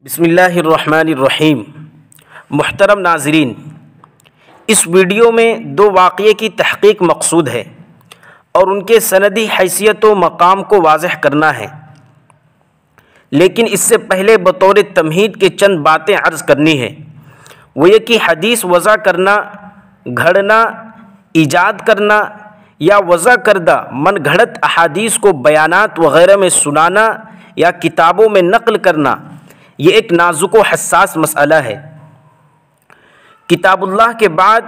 بسم اللہ الرحمن الرحیم۔ محترم ناظرین، اس ویڈیو میں دو واقعے کی تحقیق مقصود ہے اور ان کے سندی حیثیت و مقام کو واضح کرنا ہے، لیکن اس سے پہلے بطور تمہید کے چند باتیں عرض کرنی ہے۔ وہ یہ کہ حدیث وضع کرنا، گھڑنا، ایجاد کرنا یا وضع کردہ من گھڑت احادیث کو بیانات وغیرہ میں سنانا یا کتابوں میں نقل کرنا، یہ ایک نازک و حساس مسئلہ ہے۔ کتاب اللہ کے بعد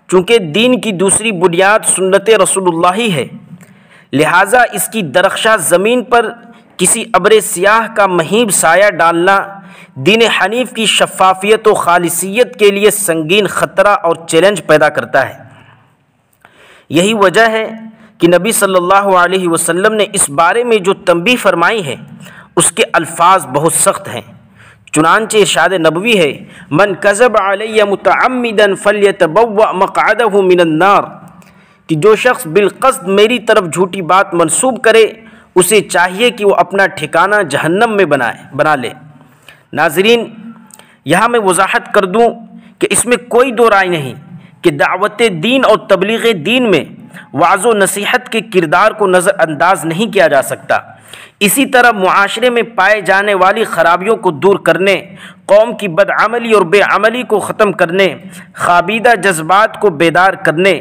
چونکہ دین کی دوسری بنیاد سنت رسول اللہ ہی ہے، لہٰذا اس کی درخشاں زمین پر کسی ابر سیاہ کا مہیب سایہ ڈالنا دین حنیف کی شفافیت و خالصیت کے لیے سنگین خطرہ اور چیلنج پیدا کرتا ہے۔ یہی وجہ ہے کہ نبی صلی اللہ علیہ وسلم نے اس بارے میں جو تنبیہ فرمائی ہے اس کے الفاظ بہت سخت ہیں۔ چنانچہ ارشاد نبوی ہے، من کذب علی متعمدا فلیتبوأ مقعدہ من النار، کہ جو شخص بالقصد میری طرف جھوٹی بات منسوب کرے اسے چاہیے کہ وہ اپنا ٹھکانہ جہنم میں بنا لے۔ ناظرین، یہاں میں وضاحت کر دوں کہ اس میں کوئی دو رائے نہیں کہ دعوت دین اور تبلیغ دین میں وعظ و نصیحت کے کردار کو نظر انداز نہیں کیا جا سکتا۔ اسی طرح معاشرے میں پائے جانے والی خرابیوں کو دور کرنے، قوم کی بدعملی اور بے عملی کو ختم کرنے، خوابیدہ جذبات کو بیدار کرنے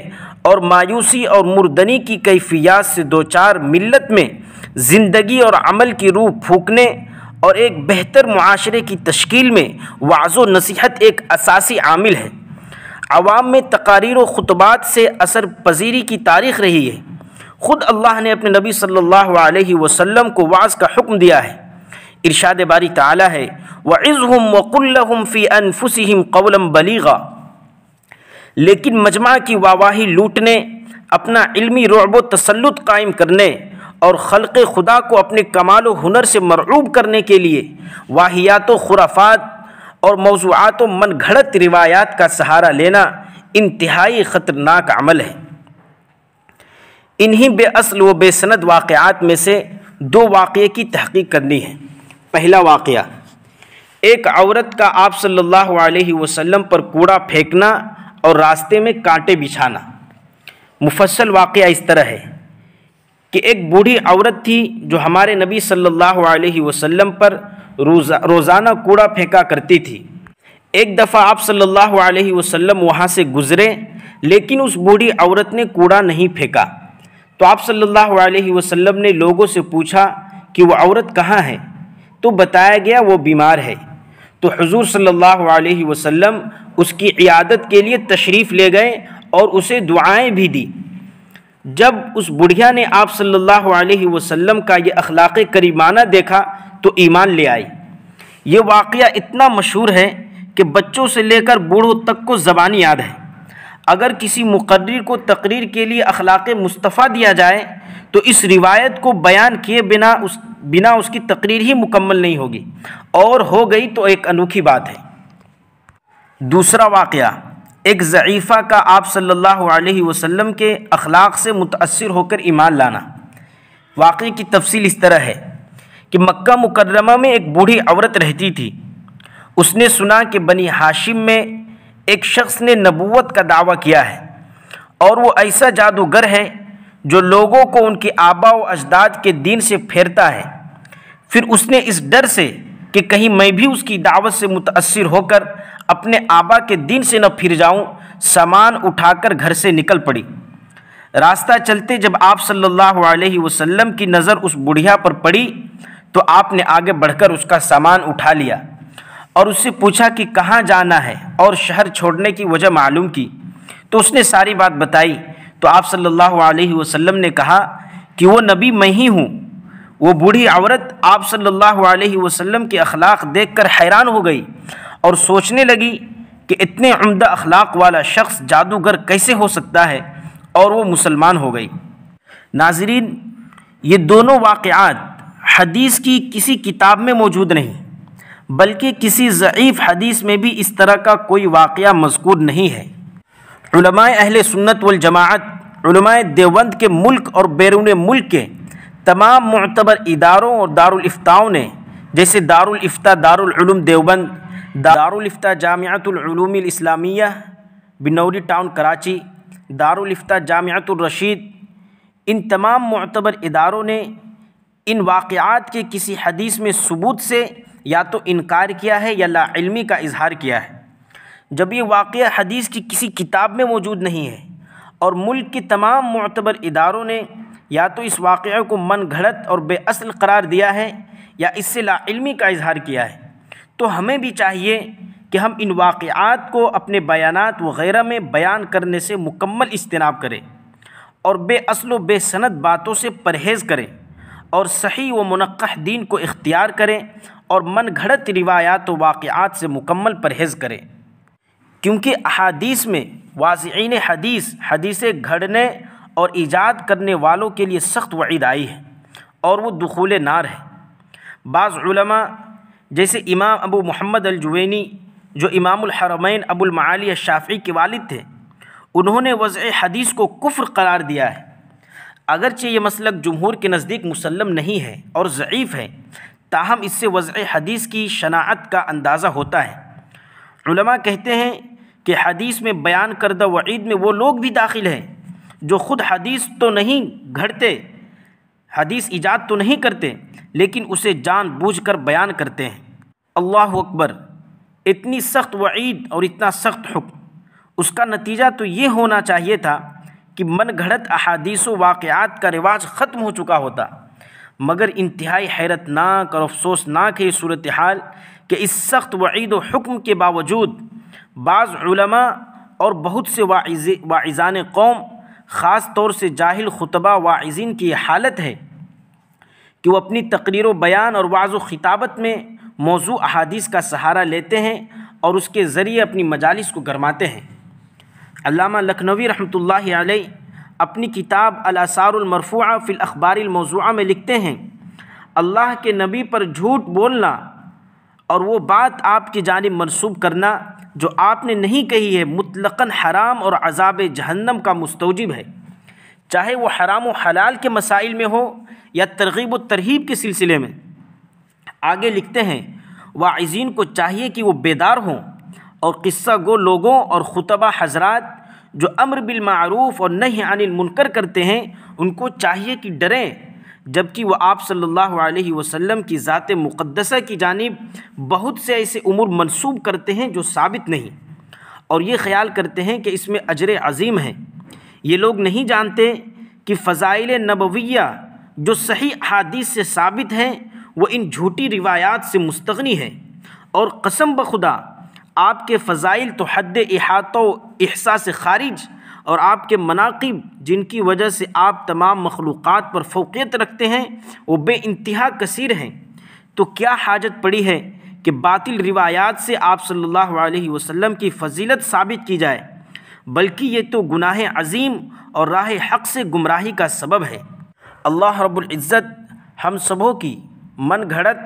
اور مایوسی اور مردنی کی کیفیات سے دوچار ملت میں زندگی اور عمل کی روح پھونکنے اور ایک بہتر معاشرے کی تشکیل میں وعظ و نصیحت ایک اساسی عامل ہے۔ عوام میں تقاریر و خطبات سے اثر پذیری کی تاریخ رہی ہے۔ خود اللہ نے اپنے نبی صلی اللہ علیہ وسلم کو وعظ کا حکم دیا ہے۔ ارشاد باری تعالی ہے، وَعِظْهُمْ وَقُلْ لَهُمْ فِي أَنفُسِهِمْ قَوْلًا بَلِيغًا، لیکن مجمع کی واواہی لوٹنے، اپنا علمی رعب و تسلط قائم کرنے اور خلق خدا کو اپنے کمال و ہنر سے مرعوب کرنے کے لیے واہیات و خرافات اور موضوعات و من گھڑت روایات کا سہارا لینا انتہائی خطرناک عمل ہے۔ انہی بے اصل و بے سند واقعات میں سے دو واقعے کی تحقیق کرنی ہے۔ پہلا واقعہ، ایک عورت کا آپ صلی اللہ علیہ وسلم پر کوڑا پھینکنا اور راستے میں کانٹے بچھانا۔ مفصل واقعہ اس طرح ہے کہ ایک بوڑھی عورت تھی جو ہمارے نبی صلی اللہ علیہ وسلم پر روزانہ کوڑا پھینکا کرتی تھی۔ ایک دفعہ آپ صلی اللہ علیہ وسلم وہاں سے گزرے، لیکن اس بوڑھی عورت نے کوڑا نہیں پھینکا۔ تو آپ صلی اللہ علیہ وسلم نے لوگوں سے پوچھا کہ وہ عورت کہاں ہے؟ تو بتایا گیا وہ بیمار ہے۔ تو حضور صلی اللہ علیہ وسلم اس کی عیادت کے لیے تشریف لے گئے اور اسے دعائیں بھی دی۔ جب اس بڑھیا نے آپ صلی اللہ علیہ وسلم کا یہ اخلاق کریمانہ دیکھا تو ایمان لے آئی۔ یہ واقعہ اتنا مشہور ہے کہ بچوں سے لے کر بوڑھوں تک کو زبانی یاد ہے۔ اگر کسی مقرر کو تقریر کے لیے اخلاق مصطفیٰ دیا جائے تو اس روایت کو بیان کیے بنا اس کی تقریر ہی مکمل نہیں ہوگی، اور ہو گئی تو ایک انوکھی بات ہے۔ دوسرا واقعہ، ایک ضعیفہ کا آپ صلی اللہ علیہ وسلم کے اخلاق سے متاثر ہو کر ایمان لانا۔ واقعے کی تفصیل اس طرح ہے کہ مکہ مکرمہ میں ایک بوڑھی عورت رہتی تھی۔ اس نے سنا کہ بنی ہاشم میں ایک شخص نے نبوت کا دعویٰ کیا ہے اور وہ ایسا جادوگر ہے جو لوگوں کو ان کے آبا و اجداد کے دین سے پھیرتا ہے۔ پھر اس نے اس ڈر سے کہ کہیں میں بھی اس کی دعوت سے متاثر ہو کر اپنے آبا کے دین سے نہ پھر جاؤں، سامان اٹھا کر گھر سے نکل پڑی۔ راستہ چلتے جب آپ صلی اللہ علیہ وسلم کی نظر اس بڑھیا پر پڑی تو آپ نے آگے بڑھ کر اس کا سامان اٹھا لیا اور اس سے پوچھا کہ کہاں جانا ہے اور شہر چھوڑنے کی وجہ معلوم کی۔ تو اس نے ساری بات بتائی تو آپ صلی اللہ علیہ وسلم نے کہا کہ وہ نبی میں ہی ہوں۔ وہ بوڑھی عورت آپ صلی اللہ علیہ وسلم کے اخلاق دیکھ کر حیران ہو گئی اور سوچنے لگی کہ اتنے عمدہ اخلاق والا شخص جادوگر کیسے ہو سکتا ہے، اور وہ مسلمان ہو گئی۔ ناظرین، یہ دونوں واقعات حدیث کی کسی کتاب میں موجود نہیں، بلکہ کسی ضعیف حدیث میں بھی اس طرح کا کوئی واقعہ مذکور نہیں ہے۔ علماء اہل سنت والجماعت، علماء دیوبند کے ملک اور بیرون ملک کے تمام معتبر اداروں اور دارالافتاؤں نے جیسے دارالفتہ دارالعلوم دیوبند، دارالفتہ جامعۃ العلوم الاسلامیہ بنوری ٹاؤن کراچی، دارالفتہ جامعۃ الرشید، ان تمام معتبر اداروں نے ان واقعات کے کسی حدیث میں ثبوت سے یا تو انکار کیا ہے یا لا علمی کا اظہار کیا ہے۔ جب یہ واقعہ حدیث کی کسی کتاب میں موجود نہیں ہے اور ملک کے تمام معتبر اداروں نے یا تو اس واقعے کو من گھڑت اور بے اصل قرار دیا ہے یا اس سے لا علمی کا اظہار کیا ہے، تو ہمیں بھی چاہیے کہ ہم ان واقعات کو اپنے بیانات وغیرہ میں بیان کرنے سے مکمل اجتناب کریں اور بے اصل و بے سند باتوں سے پرہیز کریں اور صحیح و منقح دین کو اختیار کریں اور من گھڑت روایات و واقعات سے مکمل پرہیز کریں، کیونکہ احادیث میں واضعین حدیثیں گھڑنے اور ایجاد کرنے والوں کے لیے سخت وعید آئی ہے اور وہ دخول نار ہے۔ بعض علماء جیسے امام ابو محمد الجوینی جو امام الحرمین ابو المعالی الشافعی کے والد تھے، انہوں نے وضع حدیث کو کفر قرار دیا ہے، اگرچہ یہ مسلک جمہور کے نزدیک مسلم نہیں ہے اور ضعیف ہے، تاہم اس سے وضع حدیث کی شناعت کا اندازہ ہوتا ہے۔ علماء کہتے ہیں کہ حدیث میں بیان کردہ وعید میں وہ لوگ بھی داخل ہیں جو خود حدیث تو نہیں گھڑتے، حدیث ایجاد تو نہیں کرتے، لیکن اسے جان بوجھ کر بیان کرتے ہیں۔ اللہ اکبر! اتنی سخت وعید اور اتنا سخت حکم، اس کا نتیجہ تو یہ ہونا چاہیے تھا کہ من گھڑت احادیث و واقعات کا رواج ختم ہو چکا ہوتا، مگر انتہائی حیرت ناک اور افسوسناک ہے یہ صورتحال کہ اس سخت وعید و حکم کے باوجود بعض علماء اور بہت سے واعظان قوم، خاص طور سے جاہل خطبہ واعظین کی یہ حالت ہے کہ وہ اپنی تقریر و بیان اور وعظ و خطابت میں موضوع احادیث کا سہارا لیتے ہیں اور اس کے ذریعے اپنی مجالس کو گرماتے ہیں۔ علامہ لکھنوی رحمۃ اللہ علیہ اپنی کتاب الآثار المرفوعہ فی الاخبار الموضوعہ میں لکھتے ہیں، اللہ کے نبی پر جھوٹ بولنا اور وہ بات آپ کی جانب منسوب کرنا جو آپ نے نہیں کہی ہے مطلقاً حرام اور عذاب جہنم کا مستوجب ہے، چاہے وہ حرام و حلال کے مسائل میں ہو یا ترغیب و ترہیب کے سلسلے میں۔ آگے لکھتے ہیں، واعظین کو چاہیے کہ وہ بیدار ہوں اور قصہ گو لوگوں اور خطبہ حضرات جو امر بالمعروف اور نہی عن المنکر کرتے ہیں ان کو چاہیے کہ ڈریں، جبکہ وہ آپ صلی اللہ علیہ وسلم کی ذات مقدسہ کی جانب بہت سے ایسے امور منسوب کرتے ہیں جو ثابت نہیں، اور یہ خیال کرتے ہیں کہ اس میں اجر عظیم ہے۔ یہ لوگ نہیں جانتے کہ فضائل نبویہ جو صحیح احادیث سے ثابت ہیں وہ ان جھوٹی روایات سے مستغنی ہے، اور قسم بخدا آپ کے فضائل تو حد احاطہ و احصاء سے خارج، اور آپ کے مناقب جن کی وجہ سے آپ تمام مخلوقات پر فوقیت رکھتے ہیں وہ بے انتہا کثیر ہیں، تو کیا حاجت پڑی ہے کہ باطل روایات سے آپ صلی اللہ علیہ وسلم کی فضیلت ثابت کی جائے، بلکہ یہ تو گناہ عظیم اور راہ حق سے گمراہی کا سبب ہے۔ اللہ رب العزت ہم سبوں کی من گھڑت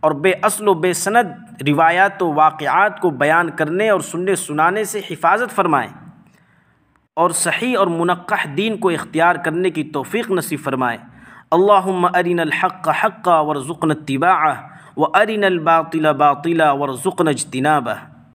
اور بے اصل و بے سند روایات و واقعات کو بیان کرنے اور سننے سنانے سے حفاظت فرمائے اور صحیح اور منقح دین کو اختیار کرنے کی توفیق نصیب فرمائے۔ اللہم ارنا الحق حقا وارزقنا اتباعہ وارنا الباطل باطلا وارزقنا اجتنابہ۔